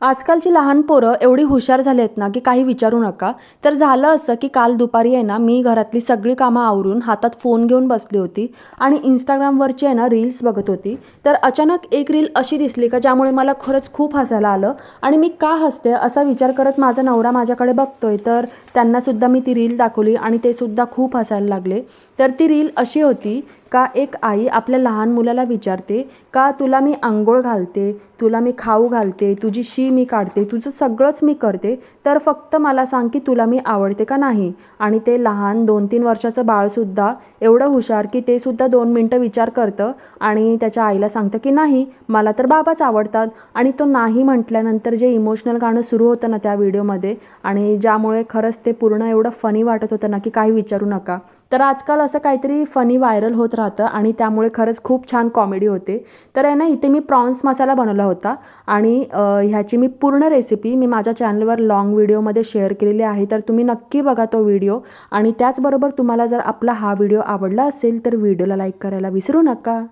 आजकालची लहान पोरं एवढी हुशार झाली आहेत ना की काही विचारू नका. तर झालं असं की काल दुपारी आहे ना मी घरातली सगळी कामं आवरून हातात फोन घेऊन बसली होती आणि इंस्टाग्रामवरची आहे ना रील्स बघत होती. तर अचानक एक रील अशी दिसली का ज्यामुळे मला खरंच खूप हसायला आलं आणि मी का हसते असा विचार करत माझा नवरा माझ्याकडे बघतोय. तर त्यांनासुद्धा मी ती रील दाखवली आणि ते सुद्धा खूप हसायला लागले. तर ती रील अशी होती का एक आई आपल्या लहान मुलाला विचारते का तुला मी अंघोळ घालते, तुला मी खाऊ घालते, तुझी शी मी काढते, तुझं सगळंच मी करते, तर फक्त मला सांग की तुला मी आवडते का नाही. आणि ते लहान 2-3 वर्षाचं बाळसुद्धा एवढं हुशार की ते सुद्धा 2 मिनटं विचार करतं आणि त्याच्या आईला सांगतं की नाही मला तर बाबाच आवडतात. आणि तो नाही म्हटल्यानंतर जे इमोशनल गाणं सुरू होतं ना त्या व्हिडिओमध्ये आणि ज्यामुळे खरंच ते पूर्ण एवढं फनी वाटत होतं ना की काही विचारू नका. तर आजकाल असं काहीतरी फनी व्हायरल होत राहतं आणि त्यामुळे खरंच खूप छान कॉमेडी होते. तर आहे ना इथे मी प्रॉन्स मसाला बनवला होता आणि ह्याची मी पूर्ण रेसिपी मी माझ्या चॅनलवर लाँग व्हिडिओमध्ये शेअर केलेली आहे. तर तुम्ही नक्की बघा तो व्हिडिओ. आणि त्याचबरोबर तुम्हाला जर आपला हा व्हिडिओ आवडला असेल तर व्हिडिओला लाईक करायला विसरू नका.